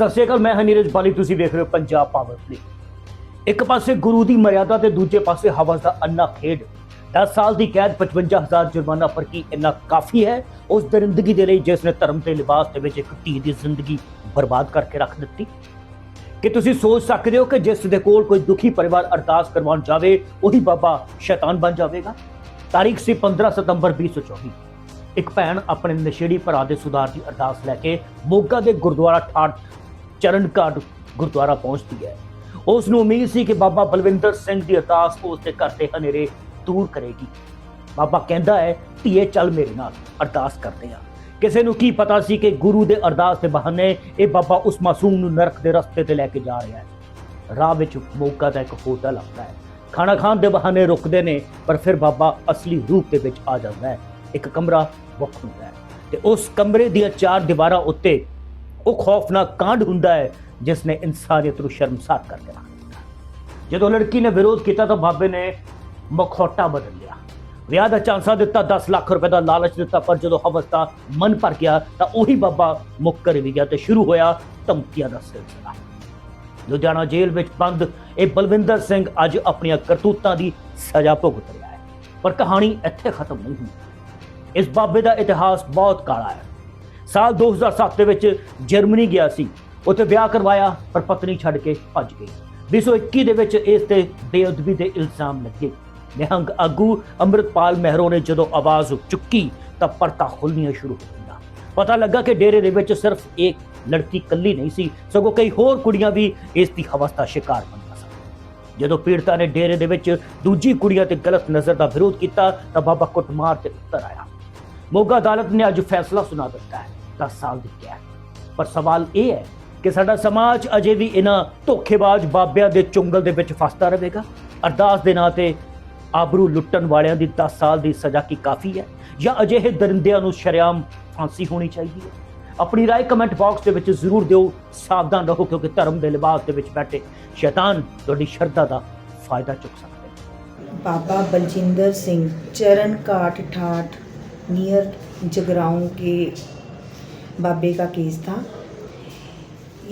ਸਤਿ ਸ਼੍ਰੀ ਅਕਾਲ, ਮੈਂ ਹਾਂ ਨੀਰਜ ਬਾਲੀ। ਤੁਸੀਂ ਵੇਖ ਰਹੇ ਹੋ ਪੰਜਾਬ ਪਾਵਰ ਪਲੇ। ਇੱਕ ਪਾਸੇ ਗੁਰੂ ਦੀ ਮਰਿਆਦਾ ਤੇ ਦੂਜੇ ਪਾਸੇ ਹਵਸ ਦਾ ਅੰਨਾ ਖੇਡ। 10 ਸਾਲ ਦੀ ਕੈਦ, 55,000 ਜੁਰਮਾਨਾ, ਪਰ ਕੀ ਇੰਨਾ ਕਾਫੀ ਹੈ ਉਸ ਦਰਿੰਦਗੀ ਦੇ ਲਈ ਜਿਸ ਨੇ ਧਰਮ ਤੇ ਲਿਬਾਸ ਦੇ ਵਿੱਚ ਇੱਕ ਧੀ ਦੀ ਜ਼ਿੰਦਗੀ ਬਰਬਾਦ ਕਰਕੇ ਰੱਖ ਦਿੱਤੀ? ਕਿ ਤੁਸੀਂ ਸੋਚ ਸਕਦੇ ਹੋ ਕਿ ਜਿਸ ਦੇ ਕੋਲ ਕੋਈ ਦੁਖੀ ਪਰਿਵਾਰ ਅਰਦਾਸ ਕਰਵਾਉਣ ਜਾਵੇ ਉਹੀ ਬਾਬਾ ਸ਼ੈਤਾਨ ਬਣ ਜਾਵੇਗਾ? ਤਾਰੀਖ ਸੀ 15 ਸਤੰਬਰ 2024। ਇੱਕ ਭੈਣ ਆਪਣੇ ਨਸ਼ੇੜੀ ਭਰਾ ਦੇ ਸੁਧਾਰ ਦੀ ਅਰਦਾਸ ਲੈ ਕੇ ਮੋਗਾ ਦੇ ਗੁਰਦੁਆਰਾ ਠਾਠ ਚਰਨ ਘਾਟ ਗੁਰਦੁਆਰਾ ਪਹੁੰਚਦੀ ਹੈ। ਉਸ ਨੂੰ ਉਮੀਦ ਸੀ ਕਿ ਬਾਬਾ ਬਲਵਿੰਦਰ ਸਿੰਘ ਦੀ ਅਰਦਾਸ ਉਸ ਦੇ ਘਰ ਦੇ ਹਨੇਰੇ ਦੂਰ ਕਰੇਗੀ। ਬਾਬਾ ਕਹਿੰਦਾ ਹੈ, ਧੀਏ ਚੱਲ ਮੇਰੇ ਨਾਲ, ਅਰਦਾਸ ਕਰਦੇ ਹਾਂ। ਕਿਸੇ ਨੂੰ ਕੀ ਪਤਾ ਸੀ ਕਿ ਗੁਰੂ ਦੇ ਅਰਦਾਸ ਦੇ ਬਹਾਨੇ ਇਹ ਬਾਬਾ ਉਸ ਮਾਸੂਮ ਨੂੰ ਨਰਕ ਦੇ ਰਸਤੇ ਤੇ ਲੈ ਕੇ ਜਾ ਰਿਹਾ ਹੈ। ਰਾਹ ਵਿੱਚ ਮੋਗਾ ਦਾ ਇੱਕ ਹੋਟਲ ਆਉਂਦਾ ਹੈ। ਖਾਣਾ ਖਾਣ ਦੇ ਬਹਾਨੇ ਰੁਕਦੇ ਨੇ, ਪਰ ਫਿਰ ਬਾਬਾ ਅਸਲੀ ਰੂਪ ਦੇ ਵਿੱਚ ਆ ਜਾਂਦਾ ਹੈ। ਇੱਕ ਕਮਰਾ ਬੁੱਕ ਹੁੰਦਾ ਹੈ ਤੇ ਉਸ ਕਮਰੇ ਦੀਆਂ 4 ਦੀਵਾਰਾਂ ਉੱਤੇ ਉਹ ਖੌਫਨਾਕ ਕਾਂਡ ਹੁੰਦਾ ਹੈ ਜਿਸ ਨੇ ਇਨਸਾਨੀਅਤ ਨੂੰ ਸ਼ਰਮਸਾਰ ਕਰਕੇ ਰੱਖ ਦਿੱਤਾ। ਜਦੋਂ ਲੜਕੀ ਨੇ ਵਿਰੋਧ ਕੀਤਾ ਤਾਂ ਬਾਬੇ ਨੇ ਮਖੌਟਾ ਬਦਲ ਲਿਆ। ਵਿਆਹ ਦਾ ਚਾਂਸਾ ਦਿੱਤਾ, 10 ਲੱਖ ਰੁਪਏ ਦਾ ਲਾਲਚ ਦਿੱਤਾ, ਪਰ ਜਦੋਂ ਹਵਸ ਦਾ ਮਨ ਭਰ ਗਿਆ ਤਾਂ ਉਹੀ ਬਾਬਾ ਮੁੱਕਰ ਵੀ ਗਿਆ ਤੇ ਸ਼ੁਰੂ ਹੋਇਆ ਧਮਕੀਆਂ ਦਾ ਸਿਲਸਿਲਾ। ਲੁਧਿਆਣਾ ਜੇਲ੍ਹ ਵਿੱਚ ਬੰਦ ਇਹ ਬਲਵਿੰਦਰ ਸਿੰਘ ਅੱਜ ਆਪਣੀਆਂ ਕਰਤੂਤਾਂ ਦੀ ਸਜ਼ਾ ਭੁਗਤ ਰਿਹਾ ਹੈ। ਪਰ ਕਹਾਣੀ ਇੱਥੇ ਖਤਮ ਨਹੀਂ ਹੁੰਦੀ। ਇਸ ਬਾਬੇ ਦਾ ਇਤਿਹਾਸ ਬਹੁਤ ਕਾਲਾ ਹੈ। ਸਾਲ 2007 ਦੇ ਵਿੱਚ ਜਰਮਨੀ ਗਿਆ ਸੀ, ਉੱਥੇ ਵਿਆਹ ਕਰਵਾਇਆ, ਪਰ ਪਤਨੀ ਛੱਡ ਕੇ ਭੱਜ ਗਈ। 2021 ਦੇ ਵਿੱਚ ਇਸ ਤੇ ਬੇਅਦਬੀ ਦੇ ਇਲਜ਼ਾਮ ਲੱਗੇ। ਨਿਹੰਗ ਆਗੂ ਅੰਮ੍ਰਿਤਪਾਲ ਮਹਿਰੋ ਨੇ ਜਦੋਂ ਆਵਾਜ਼ ਚੁੱਕੀ ਤਾਂ ਪਰਤਾ ਖੁੱਲ੍ਹਣੀਆਂ ਸ਼ੁਰੂ ਹੋ ਗਈਆਂ। ਪਤਾ ਲੱਗਾ ਕਿ ਡੇਰੇ ਦੇ ਵਿੱਚ ਸਿਰਫ ਇੱਕ ਲੜਕੀ ਇਕੱਲੀ ਨਹੀਂ ਸੀ, ਸਗੋਂ ਕਈ ਹੋਰ ਕੁੜੀਆਂ ਵੀ ਇਸ ਦੀ ਹਵਸ ਦਾ ਸ਼ਿਕਾਰ ਬਣੀਆਂ ਸਨ। ਜਦੋਂ ਪੀੜਤਾ ਨੇ ਡੇਰੇ ਦੇ ਵਿੱਚ ਦੂਜੀ ਕੁੜੀਆਂ ਤੇ ਗਲਤ ਨਜ਼ਰ ਦਾ ਵਿਰੋਧ ਕੀਤਾ ਤਾਂ ਬਾਬਾ ਕੁੱਟਮਾਰ ਤੇ ਉੱਤਰ ਆਇਆ। ਮੋਗਾ ਅਦਾਲਤ ਨੇ ਅੱਜ ਫੈਸਲਾ ਸੁਣਾ ਦਿੱਤਾ ਹੈ, 10 ਸਾਲ ਦੀ ਕੈਦ। ਪਰ ਸਵਾਲ ਇਹ ਹੈ ਕਿ ਸਾਡਾ ਸਮਾਜ ਅਜੇ ਵੀ ਇਹਨਾਂ ਧੋਖੇਬਾਜ਼ ਬਾਬਿਆਂ ਦੇ ਚੁੰਗਲ ਦੇ ਵਿੱਚ ਫਸਦਾ ਰਹੇਗਾ? ਅਰਦਾਸ ਦੇ ਨਾਂ ਤੇ ਆਬਰੂ ਲੁੱਟਣ ਵਾਲਿਆਂ ਦੀ 10 ਸਾਲ ਦੀ ਸਜ਼ਾ ਕੀ ਕਾਫੀ ਹੈ, ਜਾਂ ਅਜਿਹੇ ਦਰਿੰਦਿਆਂ ਨੂੰ ਸ਼ਰੇਆਮ ਫਾਂਸੀ ਹੋਣੀ ਚਾਹੀਦੀ ਹੈ? ਆਪਣੀ ਰਾਏ ਕਮੈਂਟ ਬਾਕਸ ਦੇ ਵਿੱਚ ਜ਼ਰੂਰ ਦਿਓ। ਸਾਵਧਾਨ ਰਹੋ, ਕਿਉਂਕਿ ਧਰਮ ਦੇ ਲਿਬਾਸ ਦੇ ਵਿੱਚ ਬੈਠੇ ਸ਼ੈਤਾਨ ਤੁਹਾਡੀ ਸ਼ਰਧਾ ਦਾ ਫਾਇਦਾ ਚੁੱਕ ਸਕਦੇ हैं। बाबा बलजिंदर सिंह चरण काट ठाठ नियर जगराऊं के बाबे का केस था।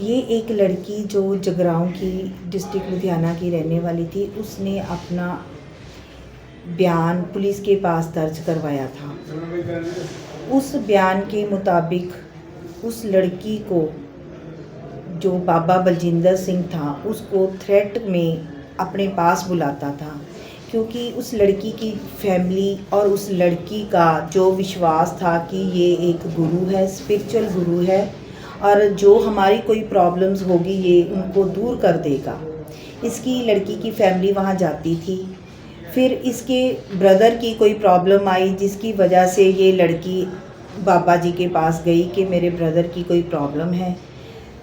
ये एक लड़की जो जगराऊं की डिस्ट्रिक्ट लुधियाना की रहने वाली थी, उसने अपना बयान पुलिस के पास दर्ज करवाया था। उस बयान के मुताबिक उस लड़की को, जो बाबा बलजिंदर सिंह था, उसको थ्रेट में अपने पास बुलाता था, क्योंकि उस लड़की की फैमिली और उस लड़की का जो विश्वास था कि ये एक गुरु है, स्पिरिचुअल गुरु है, और जो हमारी कोई प्रॉब्लम्स होगी ये उनको दूर कर देगा। इसकी लड़की की फैमिली वहाँ जाती थी। फिर इसके ब्रदर की कोई प्रॉब्लम आई जिसकी वजह से ये लड़की बाबा जी के पास गई कि मेरे ब्रदर की कोई प्रॉब्लम है,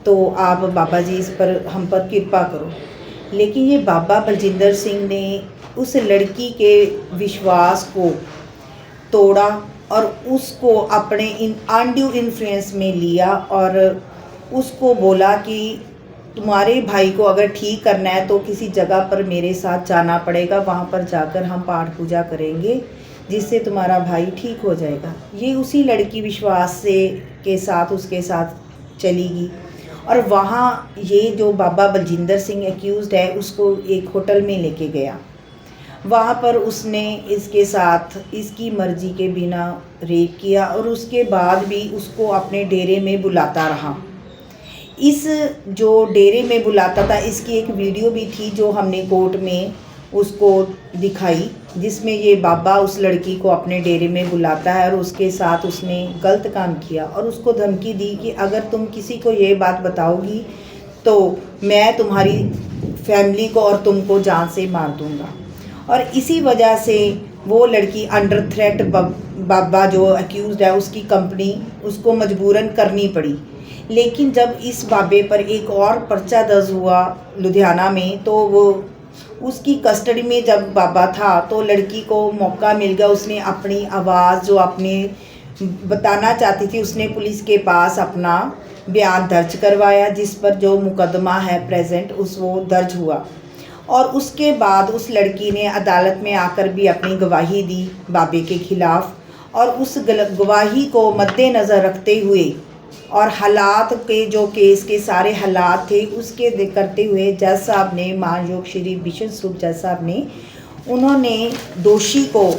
तो आप बाबा जी इस पर हम पर कृपा करो। लेकिन ये बाबा बलजिंदर सिंह ने उस लड़की के विश्वास को तोड़ा और उसको अपने अनड्यू इन्फ्लुएंस में लिया और उसको बोला कि तुम्हारे भाई को अगर ठीक करना है तो किसी जगह पर मेरे साथ जाना पड़ेगा, वहाँ पर जाकर हम पाठ पूजा करेंगे जिससे तुम्हारा भाई ठीक हो जाएगा। ये उसी लड़की विश्वास से के साथ उसके साथ चलेगी और वहाँ ये जो बाबा बलजिंदर सिंह एक्यूज़्ड है उसको एक होटल में लेके गया। वहाँ पर उसने इसके साथ इसकी मर्ज़ी के बिना रेप किया और उसके बाद भी उसको अपने डेरे में बुलाता रहा। इस जो डेरे में बुलाता था, इसकी एक वीडियो भी थी जो हमने कोर्ट में उसको दिखाई, जिसमें ये बाबा उस लड़की को अपने डेरे में बुलाता है और उसके साथ उसने गलत काम किया और उसको धमकी दी कि अगर तुम किसी को ये बात बताओगी तो मैं तुम्हारी फैमिली को और तुमको जान से मार दूँगा। और इसी वजह से वो लड़की अंडर थ्रेट बाबा जो एक्यूज़्ड है उसकी कंपनी उसको मजबूरन करनी पड़ी। लेकिन जब इस बाबे पर एक और पर्चा दर्ज हुआ लुधियाना में, तो वो उसकी कस्टडी में जब बाबा था तो लड़की को मौका मिल गया। उसने अपनी आवाज़ जो अपने बताना चाहती थी उसने पुलिस के पास अपना बयान दर्ज करवाया, जिस पर जो मुकदमा है प्रेजेंट उस वो दर्ज हुआ। और उसके बाद उस लड़की ने अदालत में आकर भी अपनी गवाही दी बाबे के ख़िलाफ़, और उस गवाही को मद्देनज़र रखते हुए और हालात के जो केस के सारे हालात थे उसके करते हुए जज साहब ने, महायोग श्री विशन सूद जज साहब ने, उन्होंने दोषी को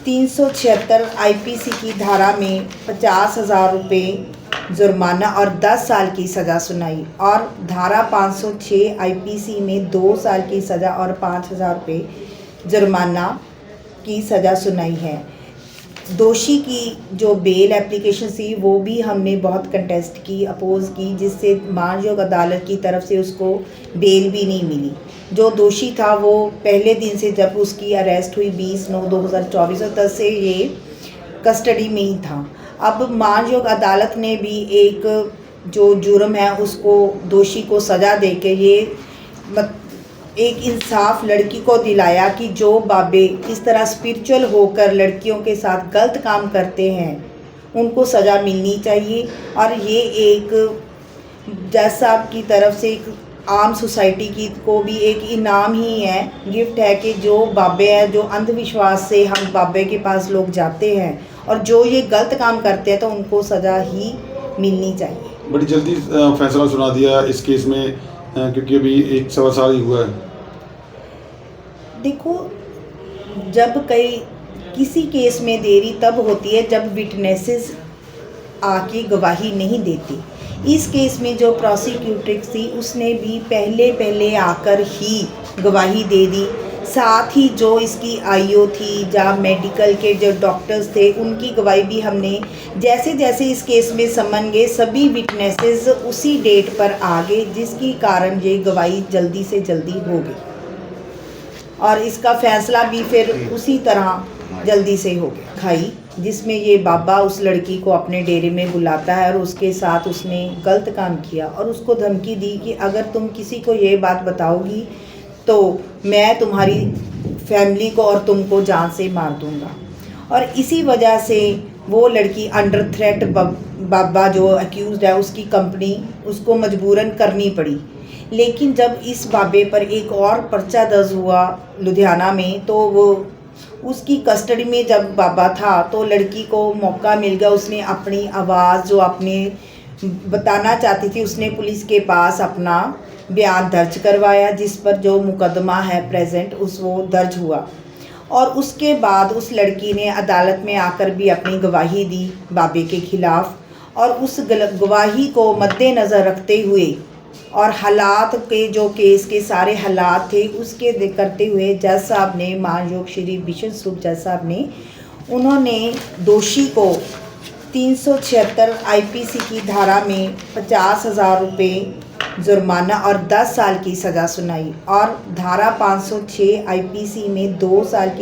376 आईपीसी की धारा में 50,000 रुपये जुर्माना और 10 साल की सज़ा सुनाई और धारा 506 आईपीसी में 2 साल की सज़ा और 5,000 रुपये जुर्माना की सज़ा सुनाई है। दोषी की जो बेल एप्लीकेशन थी वो भी हमने बहुत कंटेस्ट की, अपोज़ की, जिससे महायोग अदालत की तरफ से उसको बेल भी नहीं मिली। जो दोषी था वो पहले दिन से, जब उसकी अरेस्ट हुई 20/9/2024 और तब से ये कस्टडी में ही था। अब महायोग अदालत ने भी एक जो जुर्म है उसको, दोषी को सज़ा दे के ये एक इंसाफ लड़की को दिलाया कि जो बाबे इस तरह स्पिरिचुअल होकर लड़कियों के साथ गलत काम करते हैं उनको सज़ा मिलनी चाहिए। और ये एक जज साहब की तरफ से एक आम सोसाइटी की को भी एक इनाम ही है, गिफ्ट है कि जो बाबे हैं, जो अंधविश्वास से हम बाबे के पास लोग जाते हैं और जो ये गलत काम करते हैं तो उनको सज़ा ही मिलनी चाहिए। बड़ी जल्दी फैसला सुना दिया इस केस में, क्योंकि अभी 1 साल ही हुआ है। देखो, जब किसी केस में देरी तब होती है जब विटनेसेस आके गवाही नहीं देती। इस केस में जो प्रोसिक्यूट्रिक्स थी उसने भी पहले आकर ही गवाही दे दी। साथ ही जो इसकी आईओ थी या मेडिकल के जो डॉक्टर्स थे उनकी गवाही भी हमने, जैसे जैसे इस केस में समन गए सभी विटनेसेस उसी डेट पर आ गए, जिसकी कारण ये गवाही जल्दी से जल्दी हो गई और इसका फैसला भी फिर उसी तरह जल्दी से हो गया। खाई जिसमें ये बाबा उस लड़की को अपने डेरे में बुलाता है और उसके साथ उसने गलत काम किया और उसको धमकी दी कि अगर तुम किसी को ये बात बताओगी तो मैं तुम्हारी फैमिली को और तुमको जान से मार दूंगा। और इसी वजह से वो लड़की अंडर थ्रेट बाबा जो अक्यूज़ड है उसकी कंपनी उसको मजबूरन करनी पड़ी। लेकिन जब इस बाबे पर एक और पर्चा दर्ज हुआ लुधियाना में, तो वो उसकी कस्टडी में जब बाबा था तो लड़की को मौका मिल गया, उसने अपनी आवाज़ जो अपने बताना चाहती थी उसने पुलिस के पास अपना बयान दर्ज करवाया, जिस पर जो मुकदमा है प्रेजेंट वो दर्ज हुआ। और उसके बाद उस लड़की ने अदालत में आकर भी अपनी गवाही दी बाबे के ख़िलाफ़ और उस गवाही को मद्देनज़र रखते हुए और हालात के जो केस के सारे हालात थे उसके करते हुए जज साहब ने, महायोग श्री विशन सूद जज साहब ने, उन्होंने दोषी को 376 आईपीसी की धारा में 50,000 रुपये जुर्माना और 10 साल की सज़ा सुनाई और धारा 506 आईपीसी में 2 साल की